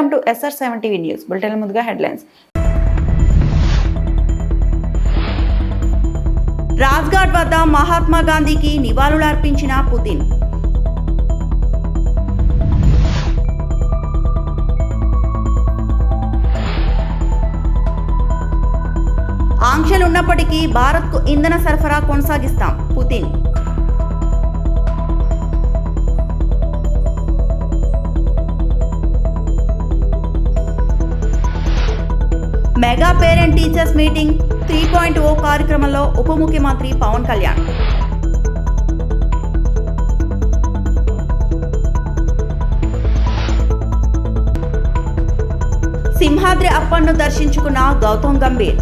Welcome to SR7 TV news bulletin. ముందుగా headlines. Rajghat వద్ద మహాత్మా గాంధీకి నివాళులర్పించిన పుతిన్. ఆంక్షలున్నప్పటికీ భారత్కు ఇంధన సరఫరా కొనసాగిస్తాం Putin. Mega parent teachers meeting 3.0 కార్యక్రమంలో ఉప ముఖ్యమంత్రి పవన్ కళ్యాణ్. సింహాద్రి అప్పన్ను దర్శించుకున్న గౌతమ్ గంభీర్.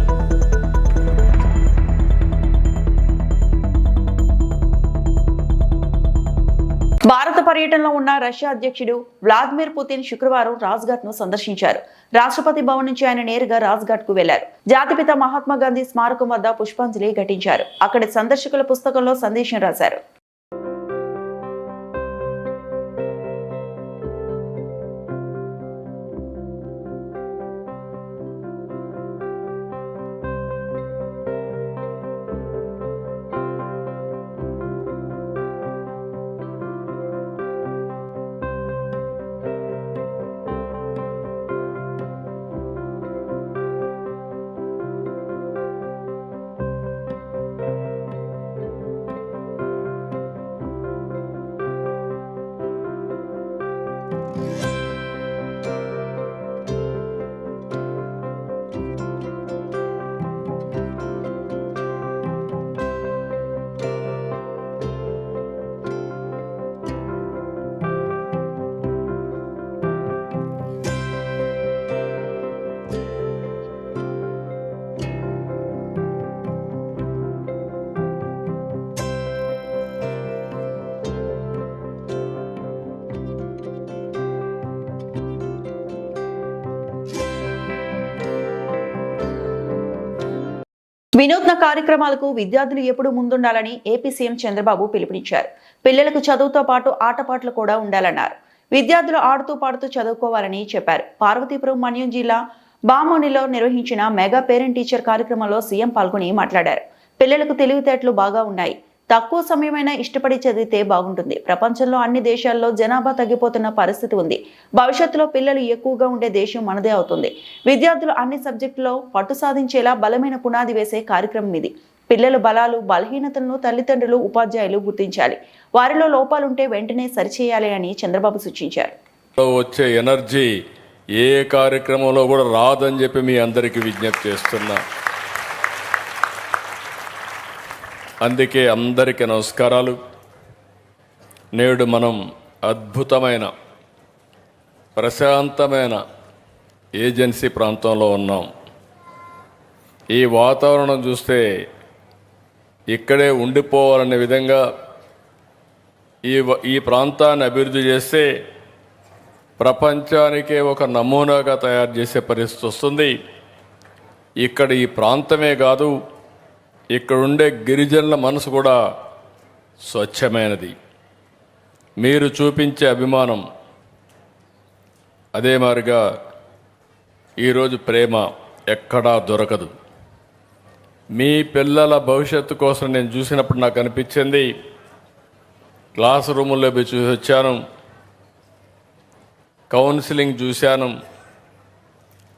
భారత పర్యటనలో ఉన్న రష్యా అధ్యక్షుడు వ్లాదిమిర్ పుతిన్ శుక్రవారం రాజ్ఘాట్ ను సందర్శించారు. రాష్ట్రపతి భవన్ నుంచి ఆయన నేరుగా రాజ్ఘాట్ కు వెళ్లారు. జాతిపిత మహాత్మా గాంధీ స్మారకం వద్ద పుష్పాంజలి ఘటించారు. అక్కడి సందర్శకుల పుస్తకంలో సందేశం రాశారు. వినూత్న కార్యక్రమాలకు విద్యార్థులు ఎప్పుడు ముందుండాలని ఏపీ సీఎం చంద్రబాబు పిలుపునిచ్చారు. పిల్లలకు చదువుతో పాటు ఆటపాటలు కూడా ఉండాలన్నారు. విద్యార్థులు ఆడుతూ పాడుతూ చదువుకోవాలని చెప్పారు. పార్వతీపురం మన్యం జిల్లా బామోనిలో నిర్వహించిన మెగా పేరెంట్ టీచర్ కార్యక్రమంలో సీఎం పాల్గొని మాట్లాడారు. పిల్లలకు తెలివితేటలు బాగా ఉన్నాయి. తక్కువ సమయమైనా ఇష్టపడి చదివితే బాగుంటుంది. ప్రపంచంలో అన్ని దేశాల్లో జనాభా తగ్గిపోతున్న పరిస్థితి ఉంది. భవిష్యత్తులో పిల్లలు ఎక్కువగా ఉండే దేశం మనదే అవుతుంది. విద్యార్థులు అన్ని సబ్జెక్టులో పట్టు సాధించేలా బలమైన పునాది వేసే కార్యక్రమం ఇది. పిల్లల బలాలు బలహీనతలను తల్లిదండ్రులు ఉపాధ్యాయులు గుర్తించాలి. వారిలో లోపాలుంటే వెంటనే సరిచేయాలి అని చంద్రబాబు సూచించారు. వచ్చే ఎనర్జీ ఏ కార్యక్రమంలో కూడా రాదని చెప్పి మీ అందరికీ విజ్ఞప్తి చేస్తున్నా. అందుకే అందరికీ నమస్కారాలు. నేడు మనం అద్భుతమైన ప్రశాంతమైన ఏజెన్సీ ప్రాంతంలో ఉన్నాం. ఈ వాతావరణం చూస్తే ఇక్కడే ఉండిపోవాలనే విధంగా ఈ ప్రాంతాన్ని అభివృద్ధి చేస్తే ప్రపంచానికే ఒక నమూనాగా తయారు చేసే పరిస్థితి వస్తుంది. ఇక్కడ ఈ ప్రాంతమే కాదు, ఇక్కడ ఉండే గిరిజనుల మనసు కూడా స్వచ్ఛమైనది. మీరు చూపించే అభిమానం అదే మాదిరిగా ఈరోజు ప్రేమ ఎక్కడా దొరకదు. మీ పిల్లల భవిష్యత్తు కోసం నేను చూసినప్పుడు నాకు అనిపించింది, క్లాస్ రూముల్లో పోయి చూసి వచ్చాను, కౌన్సిలింగ్ చూశాను.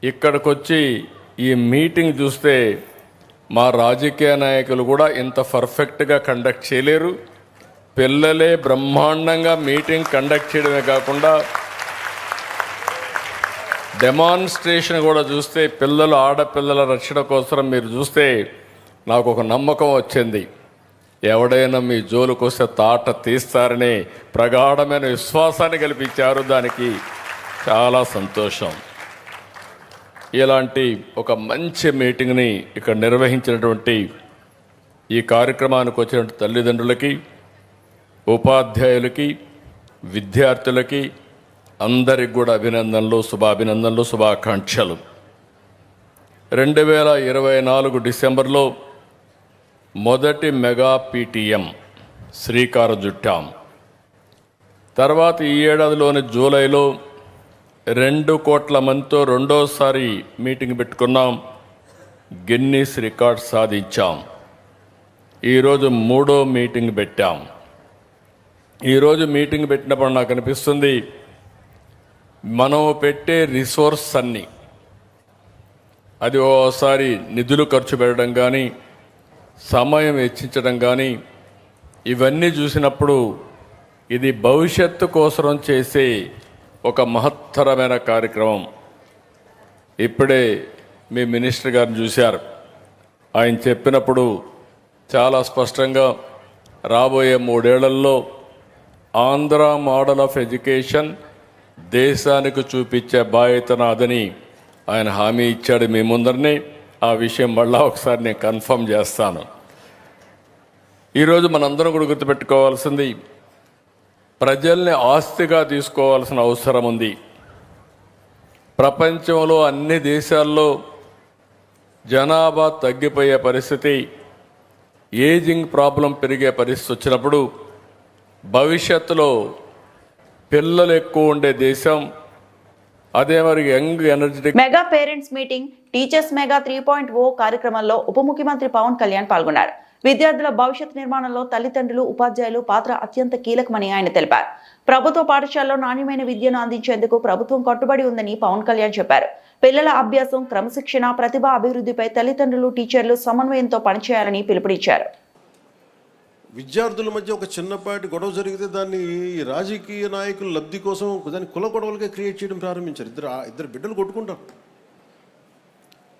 ఇక్కడికి వచ్చి ఈ మీటింగ్ చూస్తే మా రాజకీయ నాయకులు కూడా ఇంత పర్ఫెక్ట్గా కండక్ట్ చేయలేరు. పిల్లలే బ్రహ్మాండంగా మీటింగ్ కండక్ట్ చేయడమే కాకుండా డెమాన్స్ట్రేషన్ కూడా చూస్తే పిల్లలు ఆడపిల్లల రక్షణ కోసం మీరు చూస్తే నాకు ఒక నమ్మకం వచ్చింది. ఎవడైనా మీ జోలుకు వస్తే తాట తీస్తారని ప్రగాఢమైన విశ్వాసాన్ని కల్పించారు. దానికి చాలా సంతోషం. ఇలాంటి ఒక మంచి మీటింగ్ని ఇక్కడ నిర్వహించినటువంటి ఈ కార్యక్రమానికి వచ్చిన తల్లిదండ్రులకి, ఉపాధ్యాయులకి, విద్యార్థులకి అందరికి కూడా అభినందనలు, శుభాకాంక్షలు. 2024 డిసెంబర్లో మొదటి మెగా పీటీఎం శ్రీకారం చుట్టాం. తర్వాత ఈ ఏడాదిలోని జూలైలో 2 కోట్ల మందితో రెండోసారి మీటింగ్ పెట్టుకున్నాం. గిన్నీస్ రికార్డ్ సాధించాం. ఈరోజు 3వ మీటింగ్ పెట్టాం. ఈరోజు మీటింగ్ పెట్టినప్పుడు నాకు అనిపిస్తుంది, మనం పెట్టే రిసోర్స్ అన్నీ, అది ఓసారి నిధులు ఖర్చు పెట్టడం కానీ, సమయం వెచ్చించడం కానీ, ఇవన్నీ చూసినప్పుడు ఇది భవిష్యత్తు కోసం చేసే ఒక మహత్తరమైన కార్యక్రమం. ఇప్పుడే మీ మినిస్టర్ గారిని చూశారు. ఆయన చెప్పినప్పుడు చాలా స్పష్టంగా రాబోయే 3 ఏళ్లలో ఆంధ్ర మోడల్ ఆఫ్ ఎడ్యుకేషన్ దేశానికి చూపించే బాధ్యత నాదని ఆయన హామీ ఇచ్చాడు మీ ముందరనే. ఆ విషయం మళ్ళా ఒకసారి నేను కన్ఫర్మ్ చేస్తాను. ఈరోజు మనందరం కూడా గుర్తుపెట్టుకోవాల్సింది, ప్రజల్ని ఆస్తిగా తీసుకోవాల్సిన అవసరం ఉంది. ప్రపంచంలో అన్ని దేశాల్లో జనాభా తగ్గిపోయే పరిస్థితి, ఏజింగ్ ప్రాబ్లం పెరిగే పరిస్థితి వచ్చినప్పుడు భవిష్యత్తులో పిల్లలు ఎక్కువ ఉండే దేశం, అదే మరి young energetic. Mega parents meeting teachers mega 3.0 కార్యక్రమంలో ఉప ముఖ్యమంత్రి పవన్ కళ్యాణ్ పాల్గొన్నారు. విద్యార్థుల భవిష్యత్ నిర్మాణంలో తల్లిదండ్రులు, ఉపాధ్యాయులు పాత్ర అత్యంత కీలకమని ఆయన తెలిపారు. ప్రభుత్వ పాఠశాలలో నాణ్యమైన విద్యను అందించేందుకు ప్రభుత్వం కట్టుబడి ఉందని పవన్ కళ్యాణ్ చెప్పారు. పిల్లల అభ్యాసం, క్రమశిక్షణ, ప్రతిభ అభివృద్ధిపై తల్లిదండ్రులు, టీచర్లు సమన్వయంతో పనిచేయాలని పిలుపునిచ్చారు. విద్యార్థుల మధ్య ఒక చిన్నపాటి గొడవ జరిగితే దాన్ని రాజకీయ నాయకుల లబ్ధి కోసం దాన్ని కుల గొడవలుగా క్రియేట్ చేయడం ప్రారంభించారు. ఇద్దరు బిడ్డలు కొట్టుకుంటారు.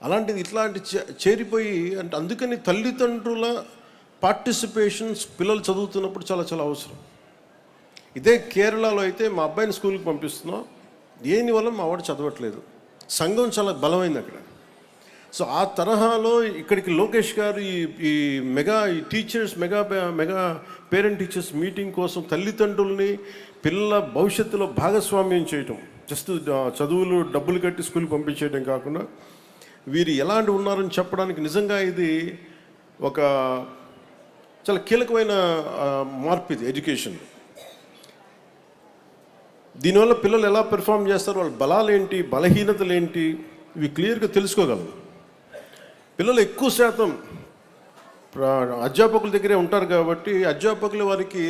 అలాంటిది ఇట్లాంటి చేరిపోయి అంటే అందుకని తల్లిదండ్రుల పార్టిసిపేషన్స్ పిల్లలు చదువుతున్నప్పుడు చాలా చాలా అవసరం. ఇదే కేరళలో అయితే మా అబ్బాయిని స్కూల్కి పంపిస్తున్నాం, దేనివల్ల మా వాడు చదవట్లేదు. సంఘం చాలా బలమైంది అక్కడ. సో ఆ తరహాలో ఇక్కడికి లోకేష్ గారు ఈ teachers mega parent teachers meeting కోసం తల్లిదండ్రుల్ని పిల్లల భవిష్యత్తులో భాగస్వామ్యం చేయటం, జస్ట్ చదువులు డబ్బులు కట్టి స్కూల్కి పంపించేయడం కాకుండా వీరు ఎలాంటి ఉన్నారని చెప్పడానికి నిజంగా ఇది ఒక చాలా కీలకమైన మార్పు. ఇది ఎడ్యుకేషన్. దీనివల్ల పిల్లలు ఎలా పెర్ఫామ్ చేస్తారు, వాళ్ళ బలాలు ఏంటి, బలహీనతలు ఏంటి, ఇవి క్లియర్గా తెలుసుకోగలరు. పిల్లలు ఎక్కువ శాతం అధ్యాపకుల దగ్గరే ఉంటారు కాబట్టి అధ్యాపకులు వారికి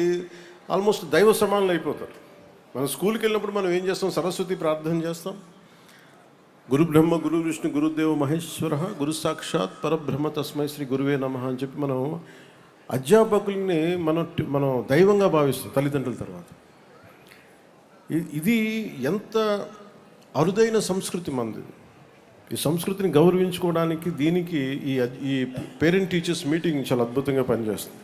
ఆల్మోస్ట్ దైవ సమానులు అయిపోతారు. మనం స్కూల్కి వెళ్ళినప్పుడు మనం ఏం చేస్తాం, సరస్వతి ప్రార్థన చేస్తాం, గురు బ్రహ్మ గురు విష్ణు గురుదేవ మహేశ్వర గురు సాక్షాత్ పరబ్రహ్మ తస్మై శ్రీ గురువే నమః అని చెప్పి మనం అధ్యాపకుల్ని మనం దైవంగా భావిస్తాం తల్లిదండ్రుల తర్వాత. ఇది ఎంత అరుదైన సంస్కృతి మనది. ఈ సంస్కృతిని గౌరవించుకోవడానికి దీనికి ఈ పేరెంట్ టీచర్స్ మీటింగ్ చాలా అద్భుతంగా పనిచేస్తుంది.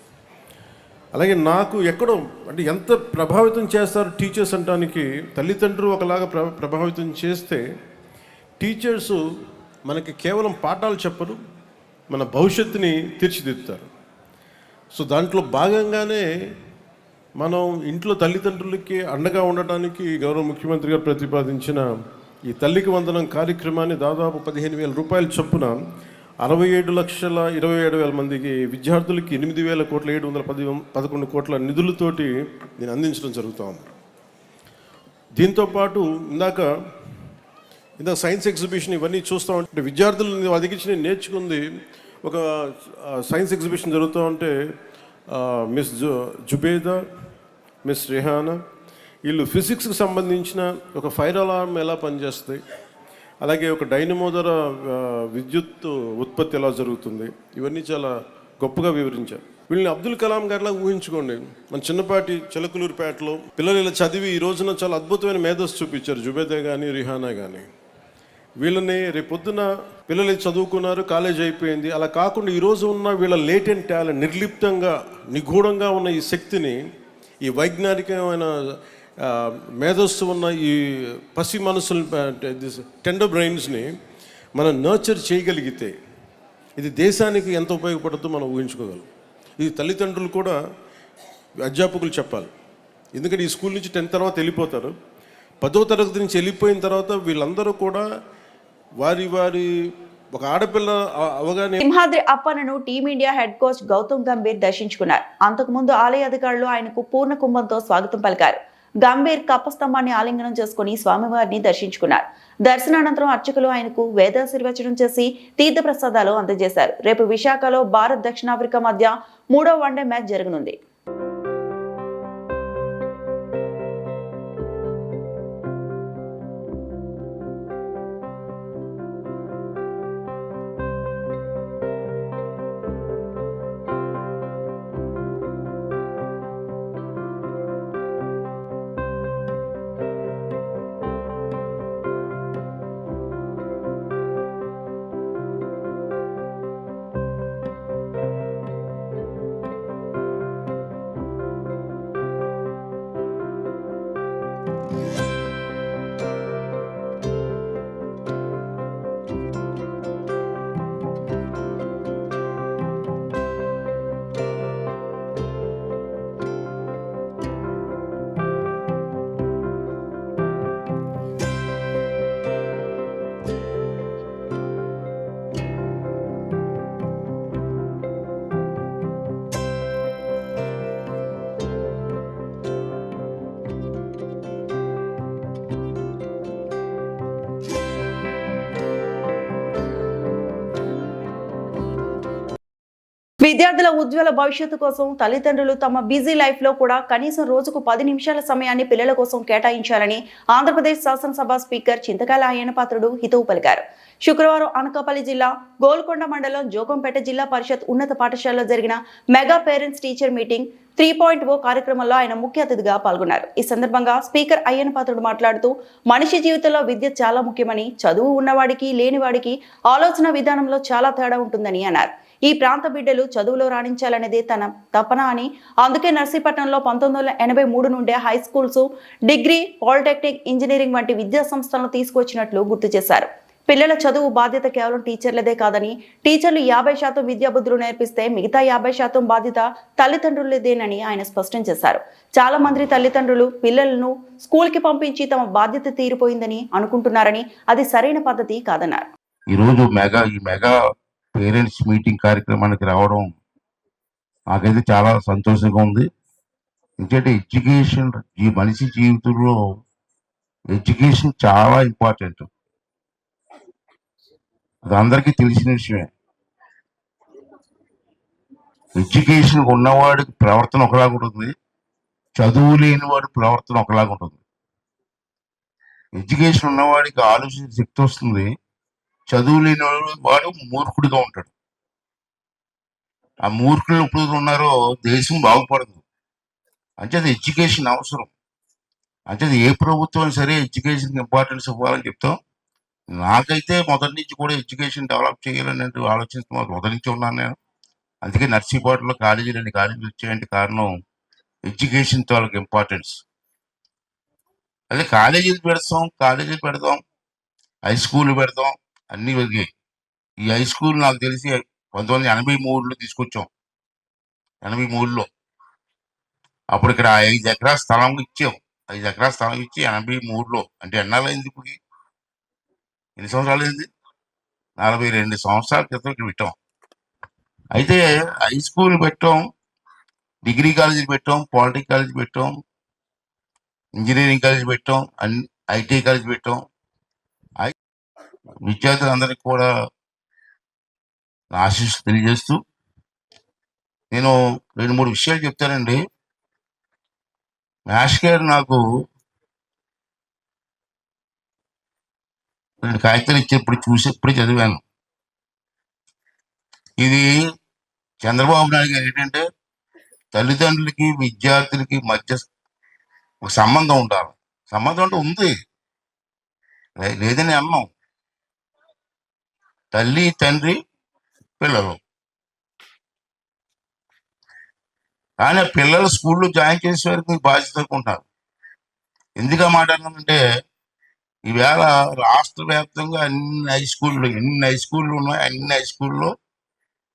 అలాగే నాకు ఎక్కడో అంటే ఎంత ప్రభావితం చేస్తారు టీచర్స్ అంటానికి, తల్లిదండ్రులు ఒకలాగా ప్రభావితం చేస్తే టీచర్సు మనకి కేవలం పాఠాలు చెప్పరు, మన భవిష్యత్తుని తీర్చిదిద్దుతారు. సో దాంట్లో భాగంగానే మనం ఇంట్లో తల్లిదండ్రులకి అండగా ఉండటానికి గౌరవ ముఖ్యమంత్రి గారు ప్రతిపాదించిన ఈ తల్లికి వందనం కార్యక్రమాన్ని దాదాపు 15,000 రూపాయల చొప్పున 67,27,000 మందికి విద్యార్థులకి 8,711 కోట్ల నిధులతోటి నేను అందించడం జరుగుతూ ఉంది. దీంతోపాటు ఇందాక సైన్స్ ఎగ్జిబిషన్ ఇవన్నీ చూస్తూ ఉంటే విద్యార్థులు అదిగించి నేను నేర్చుకుంది. ఒక సైన్స్ ఎగ్జిబిషన్ జరుగుతూ ఉంటే మిస్ జుబేదా, మిస్ రిహానా వీళ్ళు ఫిజిక్స్కి సంబంధించిన ఒక ఫైర్ అలారం ఎలా పనిచేస్తుంది, అలాగే ఒక డైనమో ద్వారా విద్యుత్ ఉత్పత్తి ఎలా జరుగుతుంది, ఇవన్నీ చాలా గొప్పగా వివరించారు. వీళ్ళని అబ్దుల్ కలాం గారిలా ఊహించుకోండి. మన చిన్నపాటి చిలకలూరుపేటలో పిల్లలు ఇలా చదివి ఈ రోజున చాలా అద్భుతమైన మేధస్సు చూపించారు. జుబేదా కానీ రిహానా కానీ. వీళ్ళని రేపొద్దున పిల్లలు చదువుకున్నారు, కాలేజ్ అయిపోయింది. అలా కాకుండా ఈరోజు ఉన్న వీళ్ళ లేటెంట్ టాలెంట్, నిర్లిప్తంగా నిగూఢంగా ఉన్న ఈ శక్తిని, ఈ వైజ్ఞానికమైన మేధస్సు ఉన్న ఈ పసి మనసులు, టెండర్ బ్రెయిన్స్ని మనం నర్చర్ చేయగలిగితే ఇది దేశానికి ఎంత ఉపయోగపడుతుందో మనం ఊహించుకోగలం. ఇది తల్లిదండ్రులు కూడా అధ్యాపకులు చెప్పాలి. ఎందుకంటే ఈ స్కూల్ నుంచి 10th తర్వాత వెళ్ళిపోతారు. 10వ తరగతి నుంచి వెళ్ళిపోయిన తర్వాత వీళ్ళందరూ కూడా వారి ఒక ఆడపిల్ల అవగానే. సింహాద్రి అప్పన్నను team India head coach Gautam Gambhir దర్శించుకున్నారు. అంతకుముందు ఆలయ అధికారులు ఆయనకు పూర్ణ కుంభంతో స్వాగతం పలికారు. గంభీర్ కప్పస్తంభాన్ని ఆలింగనం చేసుకుని స్వామివారిని దర్శించుకున్నారు. దర్శనానంతరం అర్చకులు ఆయనకు వేదాశీర్వచనం చేసి తీర్థప్రసాదాలు అందజేశారు. రేపు విశాఖలో భారత్ దక్షిణాఫ్రికా మధ్య 3వ వన్డే మ్యాచ్ జరగనుంది. విద్యార్థుల ఉజ్వల భవిష్యత్తు కోసం తల్లిదండ్రులు తమ బిజీ లైఫ్ లో కూడా కనీసం రోజుకు 10 నిమిషాల సమయాన్ని పిల్లల కోసం కేటాయించాలని ఆంధ్రప్రదేశ్ శాసనసభ స్పీకర్ చింతకాయల అయ్యన్నపాత్రుడు హితవు పలికారు. శుక్రవారం అనకాపల్లి జిల్లా గోల్కొండ మండలం జోగంపేట జిల్లా పరిషత్ ఉన్నత పాఠశాలలో జరిగిన మెగా పేరెంట్స్ టీచర్ మీటింగ్ 3.0 కార్యక్రమంలో ఆయన ముఖ్య అతిథిగా పాల్గొన్నారు. ఈ సందర్భంగా స్పీకర్ అయ్యన్నపాత్రుడు మాట్లాడుతూ మనిషి జీవితంలో విద్య చాలా ముఖ్యమని, చదువు ఉన్నవాడికి లేనివాడికి ఆలోచన విధానంలో చాలా తేడా ఉంటుందని అన్నారు. ఈ ప్రాంత బిడ్డలు చదువులో రాణించాలనేదే తన తపన అని, అందుకే నర్సీపట్నంలో 1983 నుండే high schools, degree, polytechnic, engineering వంటి విద్యా సంస్థలను తీసుకొచ్చినట్లు గుర్తు చేశారు. పిల్లల చదువు బాధ్యత కేవలం టీచర్లదే కాదని, టీచర్లు 50% విద్యాబుద్ధులు నేర్పిస్తే మిగతా 50% బాధ్యత తల్లిదండ్రులదేనని ఆయన స్పష్టం చేశారు. చాలా మంది తల్లిదండ్రులు పిల్లలను స్కూల్కి పంపించి తమ బాధ్యత తీరిపోయిందని అనుకుంటున్నారని, అది సరైన పద్ధతి కాదన్నారు. ఈరోజు మెగా పేరెంట్స్ మీటింగ్ కార్యక్రమానికి రావడం నాకైతే చాలా సంతోషంగా ఉంది. ఎందుకంటే ఎడ్యుకేషన్, ఈ మనిషి జీవితంలో ఎడ్యుకేషన్ చాలా ఇంపార్టెంట్. అది అందరికీ తెలిసిన విషయమే. ఎడ్యుకేషన్ ఉన్నవాడికి ప్రవర్తన ఒకలాగా ఉంటుంది, చదువు లేని వాడి ప్రవర్తన ఒకలాగా ఉంటుంది. ఎడ్యుకేషన్ ఉన్నవాడికి ఆలోచించే శక్తి వస్తుంది, చదువు లేని వాడు మూర్ఖుడిగా ఉంటాడు. ఆ మూర్ఖులు ఎప్పుడు ఉన్నారో దేశం బాగుపడదు. అంటే అది ఎడ్యుకేషన్ అవసరం. అంటే అది ఏ ప్రభుత్వం సరే ఎడ్యుకేషన్కి ఇంపార్టెన్స్ ఇవ్వాలని చెప్తాం. నాకైతే మొదటి నుంచి కూడా ఎడ్యుకేషన్ డెవలప్ చేయాలని ఆలోచిస్తూ మొదటి నుంచి ఉన్నాను నేను. అందుకే నర్సీపట్నంలో కాలేజీలు వచ్చాయంటే కారణం ఎడ్యుకేషన్ వాళ్ళకి ఇంపార్టెన్స్. అదే కాలేజీలు పెడతాం, హై స్కూల్ పెడతాం, అన్నీ పెరిగాయి. ఈ హై స్కూల్ నాకు తెలిసి 1983లో తీసుకొచ్చాం. 83లో అప్పుడు ఇక్కడ 5 ఎకరాల స్థలం ఇచ్చాం. 5 ఎకరాల స్థలం ఇచ్చి 83లో, అంటే ఎన్నాళ్ళైంది ఇప్పుడు? ఎన్ని సంవత్సరాలు అయింది? 42 సంవత్సరాల క్రితం ఇక్కడ పెట్టాం. అయితే హై స్కూల్ పెట్టాం, డిగ్రీ కాలేజీ పెట్టాం, పాలిటెక్నిక్ కాలేజీ పెట్టాం, ఇంజనీరింగ్ కాలేజీ పెట్టాం, ఐటీ కాలేజీ పెట్టాం. విద్యార్థులందరికీ కూడా ఆశీస్సు తెలియజేస్తూ నేను 2-3 విషయాలు చెప్తానండి. మ్యాష్ గారు నాకు 2 కాగితాలు ఇచ్చేప్పుడు ఇప్పుడే చదివాను. ఇది చంద్రబాబు నాయుడు గారు ఏంటంటే తల్లిదండ్రులకి విద్యార్థులకి మధ్య ఒక సంబంధం ఉండాలి. సంబంధం అంటే ఉంది, లేదని అన్నాం. తల్లి, తండ్రి, పిల్లలు. కానీ ఆ పిల్లలు స్కూల్లో జాయిన్ చేసే వరకు బాధ్యత ఉంటారు. ఎందుకు మాట్లాడినామంటే ఈవేళ రాష్ట్ర వ్యాప్తంగా ఎన్ని హై స్కూళ్ళు ఉన్నాయి, అన్ని హై స్కూల్లో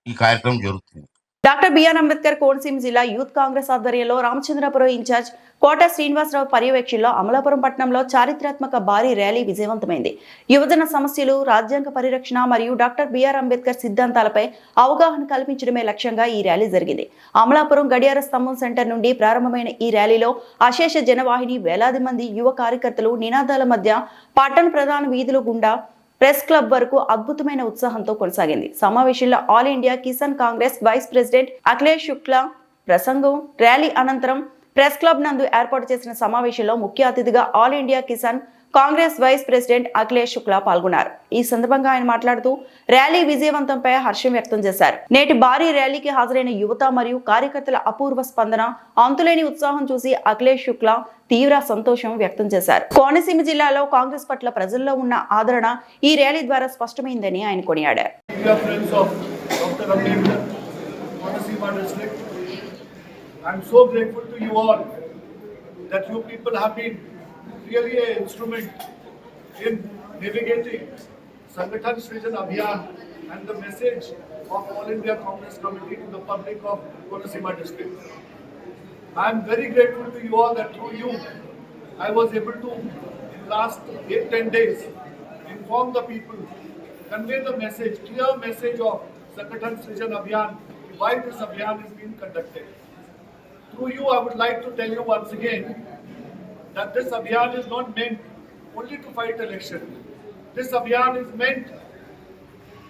ఈ కార్యక్రమం జరుగుతుంది. డాక్టర్ బిఆర్ అంబేద్కర్ కోనసీమ జిల్లా యూత్ కాంగ్రెస్ ఆధ్వర్యంలో రామచంద్రపురం ఇన్ఛార్జ్ కోట శ్రీనివాసరావు పర్యవేక్షణలో అమలాపురం పట్టణంలో చారిత్రాత్మక భారీ ర్యాలీ విజయవంతమైంది. యువజన సమస్యలు, రాజ్యాంగ పరిరక్షణ మరియు డాక్టర్ బిఆర్ అంబేద్కర్ సిద్ధాంతాలపై అవగాహన కల్పించడమే లక్ష్యంగా ఈ ర్యాలీ జరిగింది. అమలాపురం గడియార స్తంభం సెంటర్ నుండి ప్రారంభమైన ఈ ర్యాలీలో అశేష జనవాహిని, వేలాది మంది యువ కార్యకర్తలు నినాదాల మధ్య పట్టణ ప్రధాన వీధులు గుండా ప్రెస్ క్లబ్ వరకు అద్భుతమైన ఉత్సాహంతో కొనసాగింది. సమావేశంలో All India Kisan Congress vice president Akhilesh Shukla ప్రసంగం. ర్యాలీ అనంతరం ప్రెస్ క్లబ్ నందు ఏర్పాటు చేసిన సమావేశంలో ముఖ్య అతిథిగా All India Kisan Congress vice president Akhilesh Shukla పాల్గొన్నారు. ఈ సందర్భంగా ఆయన మాట్లాడుతూ ర్యాలీ విజయవంతంపై హర్షం వ్యక్తం చేశారు. నేటి భారీ ర్యాలీకి హాజరైన యువత మరియు కార్యకర్తల అపూర్వ స్పందన, అంతులేని ఉత్సాహం చూసి అఖిలేష్ శుక్లా తీవ్ర సంతోషం వ్యక్తం చేశారు. కోనసీమ జిల్లాలో కాంగ్రెస్ పట్ల ప్రజల్లో ఉన్న ఆదరణ ఈ ర్యాలీ ద్వారా స్పష్టమైందని ఆయన కొనియాడారు. I'm so grateful to you all that you people have been really an instrument in navigating Sangathan Srijan Abhiyan and the message of All India Congress Committee to the public of Konaseema district. I am very grateful to you all that through you I was able to in last 8-10 days inform the people, convey the message, clear message of Sangathan Srijan Abhiyan, why this Abhiyan is being conducted. Through you, I would like to tell you once again that this Abhiyan is not meant only to fight election. This Abhiyan is meant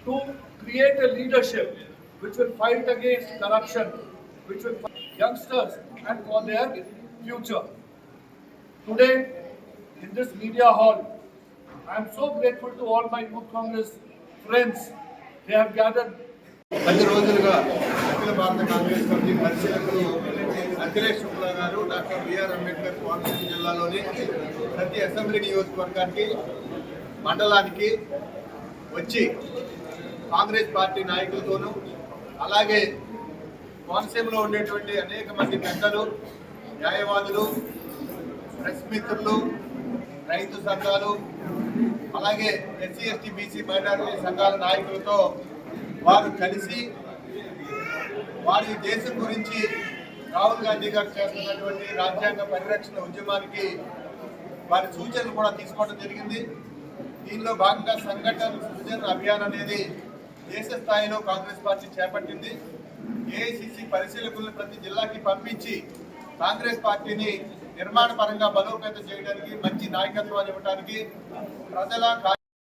to create a leadership which will fight against corruption, which will fight youngsters and for their future. Today, in this media hall, I am so grateful to all my Youth Congress friends. They have gathered. 10 రోజులుగా అఖిల భారత Congress committee పరిశీలకులు అఖిలేష్ శుక్లా గారు doctor BR Ambedkar Konaseema జిల్లాలోని ప్రతి assembly నియోజకవర్గానికి, మండలానికి వచ్చి Congress party నాయకులతోనూ, అలాగే కోనసీమలో ఉండేటువంటి అనేక మంది పెద్దలు, న్యాయవాదులు, ప్రెస్ మిత్రులు, రైతు సంఘాలు, అలాగే ఎస్సీ ఎస్టీ బీసీ మైనారిటీ సంఘాల నాయకులతో వారు కలిసి వారి దేశం గురించి రాహుల్ గాంధీ గారు చేస్తున్నటువంటి రాజ్యాంగ పరిరక్షణ ఉద్యమానికి వారి సూచనలు కూడా తీసుకోవడం జరిగింది. దీనిలో భాగంగా సంఘటన సృజన్ అభియాన్ అనేది దేశ స్థాయిలో కాంగ్రెస్ పార్టీ చేపట్టింది. ఏఐసిసి పరిశీలకులను ప్రతి జిల్లాకి పంపించి కాంగ్రెస్ పార్టీని నిర్మాణ పరంగా బలోపేతం చేయడానికి, మంచి నాయకత్వాన్ని ఇవ్వడానికి ప్రజల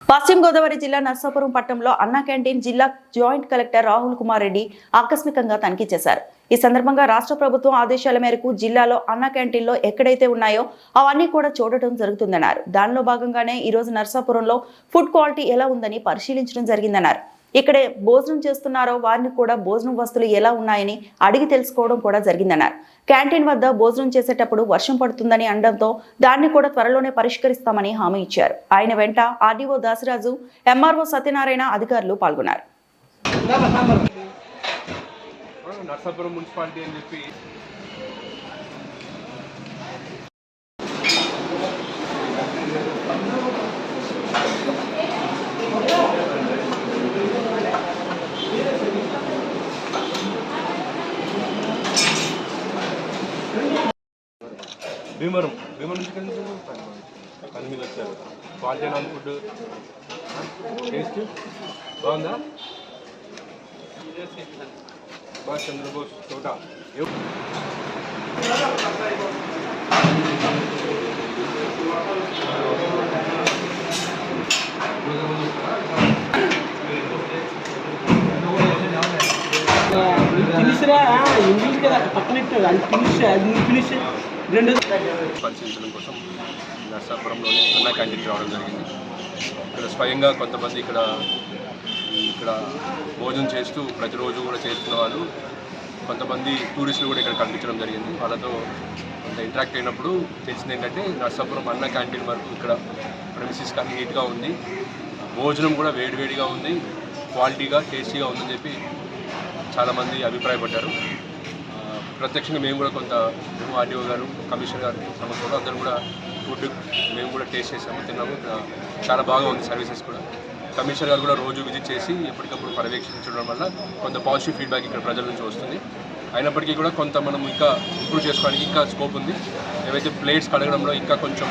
పశ్చిమ గోదావరి జిల్లా నర్సాపురం పట్టణంలో అన్నా క్యాంటీన్ జిల్లా జాయింట్ కలెక్టర్ రాహుల్ కుమార్ రెడ్డి ఆకస్మికంగా తనిఖీ చేశారు. ఈ సందర్భంగా రాష్ట్ర ప్రభుత్వం ఆదేశాల మేరకు జిల్లాలో అన్నా క్యాంటీన్లో ఎక్కడైతే ఉన్నాయో అవన్నీ కూడా చూడటం జరుగుతుందన్నారు. దానిలో భాగంగానే ఈరోజు నర్సాపురంలో ఫుడ్ క్వాలిటీ ఎలా ఉందని పరిశీలించడం జరిగిందన్నారు. ఇక్కడే భోజనం చేస్తున్నారో వారిని కూడా భోజనం వస్తువులు ఎలా ఉన్నాయని అడిగి తెలుసుకోవడం కూడా జరిగిందన్నారు. క్యాంటీన్ వద్ద భోజనం చేసేటప్పుడు వర్షం పడుతుందని అనడంతో దాన్ని కూడా త్వరలోనే పరిష్కరిస్తామని హామీ ఇచ్చారు. ఆయన వెంట ఆర్డీఓ దాసరాజు, ఎంఆర్ఓ సత్యనారాయణ అధికారులు పాల్గొన్నారు. నర్సాపురం మున్సిపాలిటీ అని చెప్పి భీమవరం నుంచి పని మీద వచ్చారు. క్వాలిటీ నాన్ ఫుడ్ టేస్ట్ బాగుందా? సుభాష్ చంద్రబోస్ తోట పరిశీలించడం కోసం నర్సాపురంలోని అన్నా క్యాంటీన్కి రావడం జరిగింది. ఇక్కడ స్వయంగా కొంతమంది ఇక్కడ భోజనం చేస్తూ ప్రతిరోజు కూడా చేస్తున్న వాళ్ళు, కొంతమంది టూరిస్టులు కూడా ఇక్కడ కనిపించడం జరిగింది. వాళ్ళతో అంత ఇంటరాక్ట్ అయినప్పుడు తెలిసింది ఏంటంటే నర్సాపురం అన్నా క్యాంటీన్ వరకు ఇక్కడ ప్రెమిసిస్ కానీ నీట్గా ఉంది, భోజనం కూడా వేడివేడిగా ఉంది, క్వాలిటీగా టేస్టీగా ఉందని చెప్పి చాలామంది అభిప్రాయపడ్డారు. ప్రత్యక్షంగా మేము కూడా మేము ఆర్డీఓ గారు, కమిషనర్ గారు సమస్యలు అందరూ కూడా ఫుడ్ మేము కూడా టేస్ట్ చేసాము, తిన్నాము. చాలా బాగా ఉంది సర్వీసెస్ కూడా. కమిషనర్ గారు కూడా రోజు విజిట్ చేసి ఎప్పటికప్పుడు పర్యవేక్షించడం వల్ల కొంత పాజిటివ్ ఫీడ్బ్యాక్ ఇక్కడ ప్రజల నుంచి వస్తుంది. అయినప్పటికీ కూడా కొంత మనం ఇంకా ఇంప్రూవ్ చేసుకోవడానికి ఇంకా స్కోప్ ఉంది. ఏవైతే ప్లేట్స్ కడగడంలో ఇంకా కొంచెం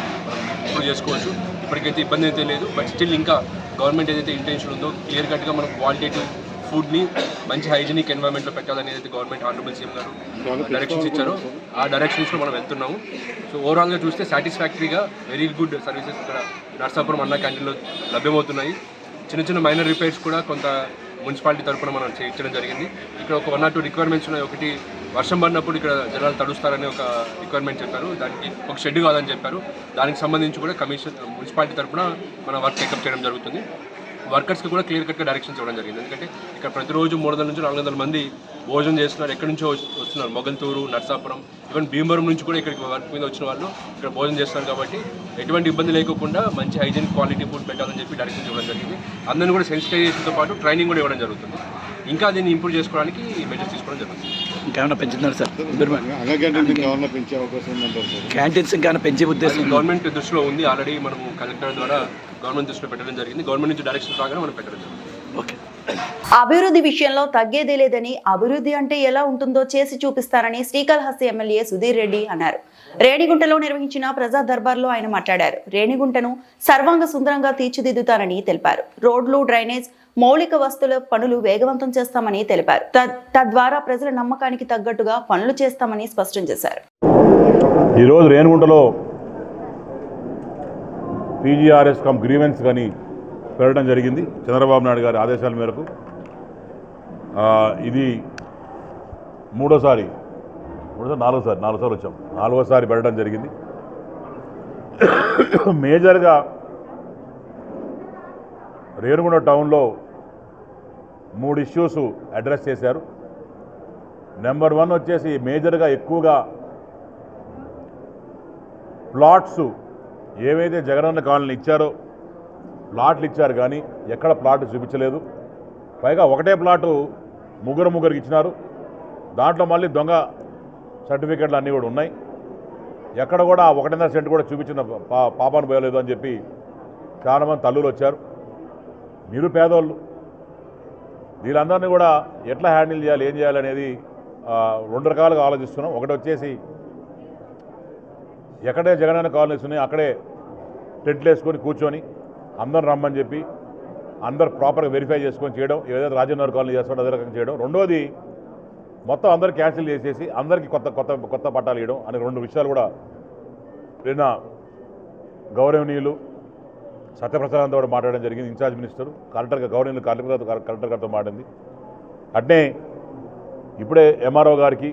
ఇంప్రూవ్ చేసుకోవచ్చు. ఇప్పటికైతే ఇబ్బంది అయితే లేదు. బట్ స్టిల్ ఇంకా గవర్నమెంట్ ఏదైతే ఇంటెన్షన్ ఉందో క్లియర్ కట్గా మనం క్వాలిటేటివ్ ఫుడ్ని మంచి హైజీనిక్ ఎన్వైరన్మెంట్లో పెట్టాలని ఏదైతే గవర్నమెంట్ ఆనరబుల్ సీఎం గారు డైరెక్షన్స్ ఇచ్చారో ఆ డైరెక్షన్స్లో మనం వెళ్తున్నాము. సో ఓవరాల్గా చూస్తే సాటిస్ఫాక్టరీగా వెరీ గుడ్ సర్వీసెస్ ఇక్కడ నర్సాపురం అన్న క్యాంటీన్లో లభ్యమవుతున్నాయి. చిన్న చిన్న మైనర్ రిపేర్స్ కూడా కొంత మున్సిపాలిటీ తరఫున మనం చేయించడం జరిగింది. ఇక్కడ ఒక 1 or 2 రిక్వైర్మెంట్స్ ఉన్నాయి. ఒకటి వర్షం పడినప్పుడు ఇక్కడ జనాలు తడుస్తారని ఒక రిక్వైర్మెంట్ చెప్పారు. దానికి ఒక షెడ్ కాదని చెప్పారు. దానికి సంబంధించి కూడా మున్సిపాలిటీ తరఫున మన వర్క్ టేకప్ చేయడం జరుగుతుంది. వర్కర్స్కి కూడా క్లియర్ కట్గా డైరెక్షన్స్ ఇవ్వడం జరిగింది. ఎందుకంటే ఇక్కడ ప్రతిరోజు 300 నుంచి 400 మంది భోజనం చేస్తున్నారు. ఎక్కడి నుంచో వస్తున్నారు. మొగల్తూరు, నర్సాపురం, ఈవెన్ భీమవరం నుంచి కూడా ఇక్కడికి వర్క్ మీద వచ్చిన వాళ్ళు ఇక్కడ భోజనం చేస్తున్నారు. కాబట్టి ఎటువంటి ఇబ్బంది లేకుండా మంచి హైజీనిక్ క్వాలిటీ ఫుడ్ పెట్టాలని చెప్పి డైరెక్షన్స్ ఇవ్వడం జరిగింది. అందరినీ కూడా సెన్సిటైజేషన్తో పాటు ట్రైనింగ్ కూడా ఇవ్వడం జరుగుతుంది. ఇంకా దీన్ని ఇంప్రూవ్ చేసుకోవడానికి మెజర్స్ తీసుకోవడం జరుగుతుంది. ఇంకేమైనా పెంచుతున్నారు సార్? క్యాంటీన్స్ ఇంకా పెంచే ఉద్దేశం గవర్నమెంట్ దృష్టిలో ఉంది. ఆల్రెడీ మనము కలెక్టర్ ద్వారా గవర్నమెంట్ దృష్టిలో పెట్టడం జరిగింది. గవర్నమెంట్ నుంచి డైరెక్షన్ రాగానే మనం పెట్టడం జరిగింది. ఓకే. అభివృద్ధి విషయంలో తగ్గేదే లేదని, అభివృద్ధి అంటే ఎలా ఉంటుందో చేసి చూపిస్తారని శ్రీకాళహస్తి ఎమ్మెల్యే సుధీర్ రెడ్డి అన్నారు. రేణిగుంటలో నిర్వహించిన ప్రజా దర్బార్లో ఆయన మాట్లాడారు. రేణిగుంటను సర్వాంగ సుందరంగా తీర్చిదిద్దుతారని తెలిపారు. రోడ్లు, డ్రైనేజ్, మౌలిక వస్తువుల పనులు వేగవంతం చేస్తామని తెలిపారు. తద్వారా ప్రజల నమ్మకానికి తగ్గట్టుగా పనులు చేస్తామని స్పష్టం చేశారు. ఈరోజు రేణిగుంటలో పీజీఆర్ఎస్ కమ్ గ్రీవెన్స్ కానీ పెట్టడం జరిగింది. చంద్రబాబు నాయుడు గారి ఆదేశాల మేరకు ఇది నాలుగోసారి వచ్చాం. 4వసారి పెట్టడం జరిగింది. మేజర్గా రేణిగుంట టౌన్లో 3 ఇష్యూస్ అడ్రస్ చేశారు. నెంబర్ 1 వచ్చేసి మేజర్గా ఎక్కువగా ప్లాట్స్ ఏవైతే జగనన్న కాలనీ ఇచ్చారో ప్లాట్లు ఇచ్చారు, కానీ ఎక్కడ ప్లాట్ చూపించలేదు. పైగా ఒకటే ప్లాటు ముగ్గురికి ఇచ్చినారు. దాంట్లో మళ్ళీ దొంగ సర్టిఫికెట్లు అన్నీ కూడా ఉన్నాయి. ఎక్కడ కూడా 1.5 సెంట్ కూడా చూపించిన పాపాను పోయలేదు అని చెప్పి చాలామంది తల్లులు వచ్చారు. మీరు పేదోళ్ళు, వీళ్ళందరినీ కూడా ఎట్లా హ్యాండిల్ చేయాలి, ఏం చేయాలనేది 2 రకాలుగా ఆలోచిస్తున్నాం. ఒకటి వచ్చేసి ఎక్కడే జగనన్న కాలనీస్ ఉన్నాయి అక్కడే టెంట్లు వేసుకొని కూర్చొని అందరు రమ్మని చెప్పి అందరు ప్రాపర్గా వెరిఫై చేసుకొని చేయడం, ఏదైతే రాజేంద్ర కాలనీ చేస్తాడో అదే రకంగా చేయడం. రెండోది మొత్తం అందరు క్యాన్సిల్ చేసేసి అందరికీ కొత్త పట్టాలు ఇవ్వడం అనే 2 విషయాలు కూడా నిన్న గౌరవనీయులు సత్యప్రసాద్ కూడా మాట్లాడడం జరిగింది. ఇన్ఛార్జ్ మినిస్టర్ గవర్నర్ కలెక్టర్ గారితో మాట్లాడింది. అట్నే ఇప్పుడే ఎంఆర్ఓ గారికి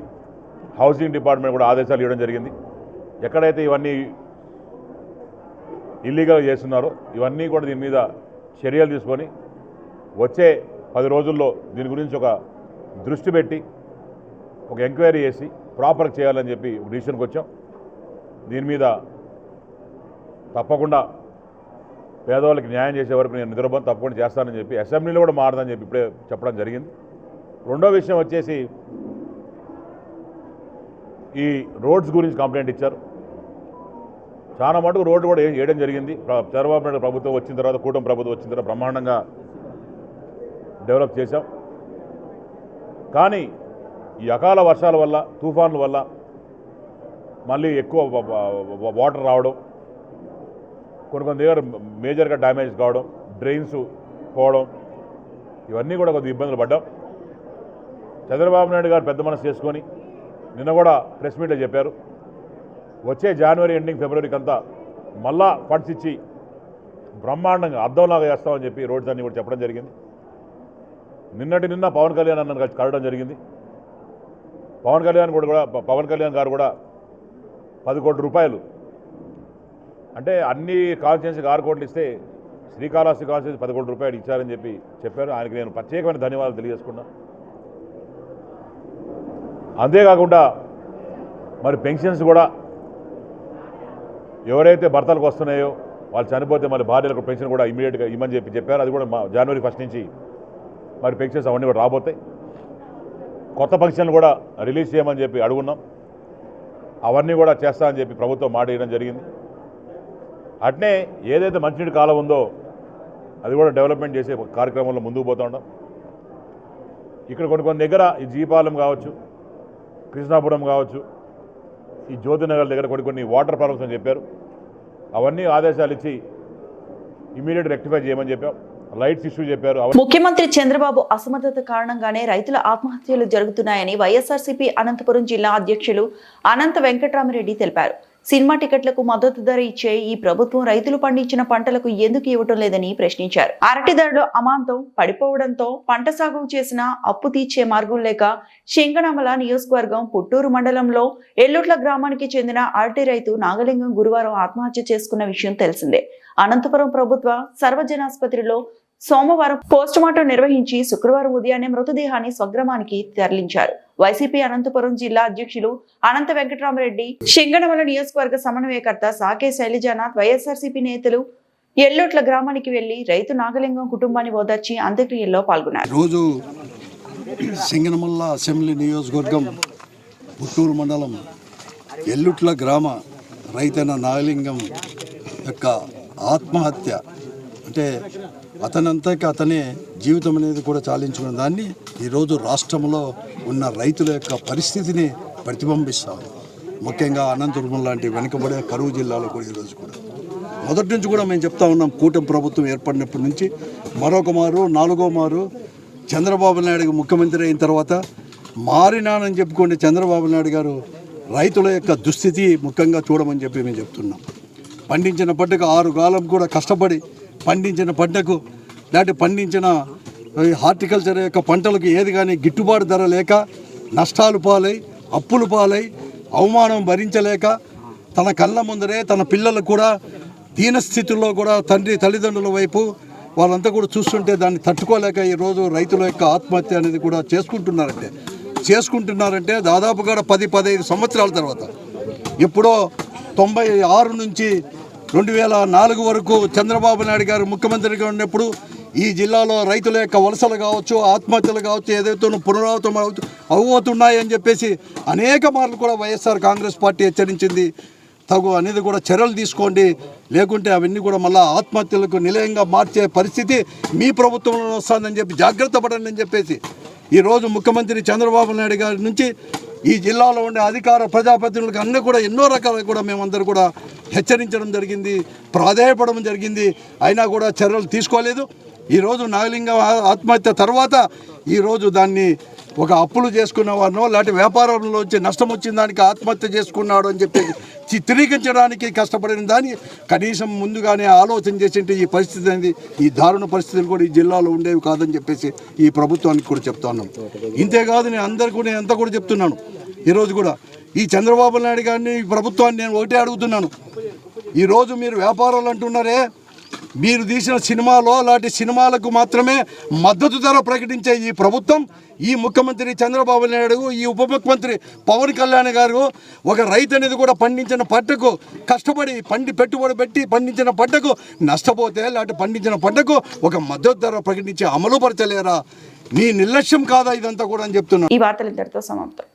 హౌసింగ్ డిపార్ట్మెంట్ కూడా ఆదేశాలు ఇవ్వడం జరిగింది. ఎక్కడైతే ఇవన్నీ ఇల్లీగల్ చేస్తున్నారో ఇవన్నీ కూడా దీని మీద చర్యలు తీసుకొని వచ్చే 10 రోజుల్లో దీని గురించి ఒక దృష్టి పెట్టి ఒక ఎంక్వైరీ చేసి ప్రాపర్గా చేయాలని చెప్పి ఒక డిసిషన్కి వచ్చాం. దీని మీద తప్పకుండా పేదవాళ్ళకి న్యాయం చేసే వరకు నేను నిద్రపోను, తప్పకుండా చేస్తానని చెప్పి అసెంబ్లీలో కూడా మారదని చెప్పి ఇప్పుడే చెప్పడం జరిగింది. రెండో విషయం వచ్చేసి ఈ రోడ్స్ గురించి కంప్లైంట్ ఇచ్చారు. చాలా మటుకు రోడ్డు కూడా వేయడం జరిగింది. చంద్రబాబు నాయుడు ప్రభుత్వం వచ్చిన తర్వాత, కూటమి ప్రభుత్వం వచ్చిన తర్వాత బ్రహ్మాండంగా డెవలప్ చేశాం. కానీ ఈ అకాల వర్షాల వల్ల, తుఫాన్ల వల్ల మళ్ళీ ఎక్కువ వాటర్ రావడం, కొన్ని దగ్గర మేజర్గా డ్యామేజ్ కావడం, డ్రైన్స్ పోవడం, ఇవన్నీ కూడా కొద్దిగా ఇబ్బందులు పడ్డాం. చంద్రబాబు నాయుడు గారు పెద్ద మనసు చేసుకొని నిన్న కూడా ప్రెస్ మీట్లో చెప్పారు, వచ్చే జనవరి ఎండింగ్ ఫిబ్రవరికి అంతా మళ్ళా ఫండ్స్ ఇచ్చి బ్రహ్మాండంగా అద్దంలాగా చేస్తామని చెప్పి రోడ్స్ అన్నీ కూడా చెప్పడం జరిగింది. నిన్న పవన్ కళ్యాణ్ అన్నను కలిసి కలవడం జరిగింది. పవన్ కళ్యాణ్ గారు కూడా 10 కోట్ల రూపాయలు, అంటే అన్ని కాన్స్టిట్యున్సీకి 6 కోట్లు ఇస్తే శ్రీకాళహస్తి కాన్స్టిట్యున్సీ 10 కోట్ల రూపాయలు ఇచ్చారని చెప్పి చెప్పారు. ఆయనకి నేను ప్రత్యేకమైన ధన్యవాదాలు తెలియజేసుకున్నా. అంతేకాకుండా మరి పెన్షన్స్ కూడా ఎవరైతే భర్తలకు వస్తున్నాయో వాళ్ళు చనిపోతే మళ్ళీ భార్యలకు పెన్షన్ కూడా ఇమీడియట్గా ఇవ్వమని చెప్పారు. అది కూడా జనవరి 1 నుంచి మరి పెన్షన్స్ అవన్నీ కూడా రాబోతాయి. కొత్త పెన్షన్లు కూడా రిలీజ్ చేయమని చెప్పి అడుగున్నాం. అవన్నీ కూడా చేస్తామని చెప్పి ప్రభుత్వం మాట ఇవ్వడం జరిగింది. అట్నే ఏదైతే మంచినీటి కాలం ఉందో అది కూడా డెవలప్మెంట్ చేసే కార్యక్రమంలో ముందుకు పోతూ ఉంటాం. ఇక్కడ కొన్ని దగ్గర ఈ జీపాలెం కావచ్చు, కృష్ణాపురం కావచ్చు, ఈ జ్యోతినగర్ దగ్గర కొన్ని వాటర్ ప్రాబ్లమ్స్ అని చెప్పారు. అవన్నీ ఆదేశాలు ఇచ్చి ఇమీడియట్ రెక్టిఫై చేయమని చెప్పాం. లైట్స్ ఇష్యూ చెప్పారు. ముఖ్యమంత్రి చంద్రబాబు అసమర్థత కారణంగానే రైతుల ఆత్మహత్యలు జరుగుతున్నాయని వైఎస్ఆర్సీపీ అనంతపురం జిల్లా అధ్యక్షులు అనంత వెంకట్రామరెడ్డి తెలిపారు. సినిమా టికెట్లకు మద్దతు ధర ఇచ్చే ఈ ప్రభుత్వం రైతులు పండించిన పంటలకు ఎందుకు ఇవ్వటం లేదని ప్రశ్నించారు. అరటి ధరలు అమాంతం పడిపోవడంతో పంట సాగు చేసిన అప్పు తీర్చే మార్గం లేక శంకనమల నియోజకవర్గం పుట్టూరు మండలంలో ఎల్లుట్ల గ్రామానికి చెందిన అరటి రైతు నాగలింగం గురువారం ఆత్మహత్య చేసుకున్న విషయం తెలిసిందే. అనంతపురం ప్రభుత్వ సర్వజనాసుపత్రిలో సోమవారం పోస్టుమార్టం నిర్వహించి శుక్రవారం ఉదయాన్నే మృతదేహాన్ని స్వగ్రామానికి తరలించారు. వైసీపీ అనంతపురం జిల్లా అధ్యక్షులు అనంత వెంకటరామరెడ్డి, శంగనమల నియోజకవర్గ సమన్వయకర్త సాకే శైలజానాథ్, వైఎస్ఆర్సీపీ నేతలు ఎల్లుట్ల గ్రామానికి వెళ్లి రైతు నాగలింగం కుటుంబాన్ని ఓదార్చి అంత్యక్రియల్లో పాల్గొన్నారు. రోజు సింగనమల్ల అసెంబ్లీ నియోజకవర్గం పుత్తూరు మండలం ఎల్లుట్ల గ్రామ రైతైన నాగలింగం యొక్క ఆత్మహత్య అంటే అతనే జీవితం అనేది కూడా చాలించుకున్న దాన్ని ఈరోజు రాష్ట్రంలో ఉన్న రైతుల యొక్క పరిస్థితిని ప్రతిబింబిస్తాం. ముఖ్యంగా అనంతపురం లాంటి వెనుకబడే కరువు జిల్లాలో కూడా ఈరోజు కూడా మొదటి నుంచి కూడా మేము చెప్తా ఉన్నాం. కూటమి ప్రభుత్వం ఏర్పడినప్పటి నుంచి మరొక మారు 4వ మారు చంద్రబాబు నాయుడు ముఖ్యమంత్రి అయిన తర్వాత మారినానని చెప్పుకోండి చంద్రబాబు నాయుడు గారు రైతుల యొక్క దుస్థితి ముఖ్యంగా చూడమని చెప్పి మేము చెప్తున్నాం. పండించిన పంటకు 6 కాలం కూడా కష్టపడి పండించిన పంటకు లేకపోతే పండించిన హార్టికల్చర్ యొక్క పంటలకు ఏది కానీ గిట్టుబాటు ధర లేక నష్టాలు పాలై అప్పులు పాలై అవమానం భరించలేక తన కళ్ళ ముందరే తన పిల్లలు కూడా దీనస్థితుల్లో కూడా తల్లిదండ్రుల వైపు వాళ్ళంతా కూడా చూస్తుంటే దాన్ని తట్టుకోలేక ఈరోజు రైతుల యొక్క ఆత్మహత్య అనేది కూడా చేసుకుంటున్నారంటే దాదాపుగా 10-15 సంవత్సరాల తర్వాత ఎప్పుడో 96 నుంచి 2004 వరకు చంద్రబాబు నాయుడు గారు ముఖ్యమంత్రిగా ఉన్నప్పుడు ఈ జిల్లాలో రైతుల యొక్క వలసలు కావచ్చు, ఆత్మహత్యలు కావచ్చు, ఏదైతే పునరావృతం అవుతున్నాయని చెప్పేసి అనేక మార్లు కూడా వైఎస్ఆర్ కాంగ్రెస్ పార్టీ హెచ్చరించింది. తగు అనేది కూడా చర్యలు తీసుకోండి, లేకుంటే అవన్నీ కూడా మళ్ళీ ఆత్మహత్యలకు నిలయంగా మార్చే పరిస్థితి మీ ప్రభుత్వంలో వస్తుందని చెప్పి జాగ్రత్త పడండి అని చెప్పేసి ఈరోజు ముఖ్యమంత్రి చంద్రబాబు నాయుడు గారి నుంచి ఈ జిల్లాలో ఉండే అధికార ప్రజాప్రతినిధులకు అన్నీ కూడా ఎన్నో రకాలు కూడా మేమందరూ కూడా హెచ్చరించడం జరిగింది, ప్రాధేయపడడం జరిగింది. అయినా కూడా చర్యలు తీసుకోలేదు. ఈరోజు నాగలింగం ఆత్మహత్య తర్వాత ఈరోజు దాన్ని ఒక అప్పులు చేసుకున్న వారినో లేకపోతే వ్యాపారంలో వచ్చి నష్టం వచ్చిన దానికి ఆత్మహత్య చేసుకున్నాడు అని చెప్పేసి చిత్రీకరించడానికి కష్టపడిన దాన్ని కనీసం ముందుగానే ఆలోచన చేసింటే ఈ పరిస్థితి అనేది ఈ దారుణ పరిస్థితులు కూడా ఈ జిల్లాలో ఉండేవి కాదని చెప్పేసి ఈ ప్రభుత్వానికి కూడా చెప్తా ఉన్నాం. ఇంతేకాదు నేను అందరికీ నేను ఎంత కూడా చెప్తున్నాను. ఈరోజు కూడా ఈ చంద్రబాబు నాయుడు గారిని ఈ ప్రభుత్వాన్ని నేను ఒకటే అడుగుతున్నాను. ఈరోజు మీరు వ్యాపారాలు అంటున్నారే, మీరు తీసిన సినిమాలో అలాంటి సినిమాలకు మాత్రమే మద్దతు ధర ప్రకటించే ఈ ప్రభుత్వం, ఈ ముఖ్యమంత్రి చంద్రబాబు నాయుడు, ఈ ఉప ముఖ్యమంత్రి పవన్ కళ్యాణ్ గారు ఒక రైతు అనేది కూడా పండించిన పంటకు కష్టపడి పెట్టుబడి పెట్టి పండించిన పంటకు నష్టపోతే లేకపోతే పండించిన పంటకు ఒక మద్దతు ధర ప్రకటించి అమలు పరచలేరా? మీ నిర్లక్ష్యం కాదా ఇదంతా కూడా అని చెప్తున్నాను. ఈ వార్తలు ఇంతటితో సమాప్తం.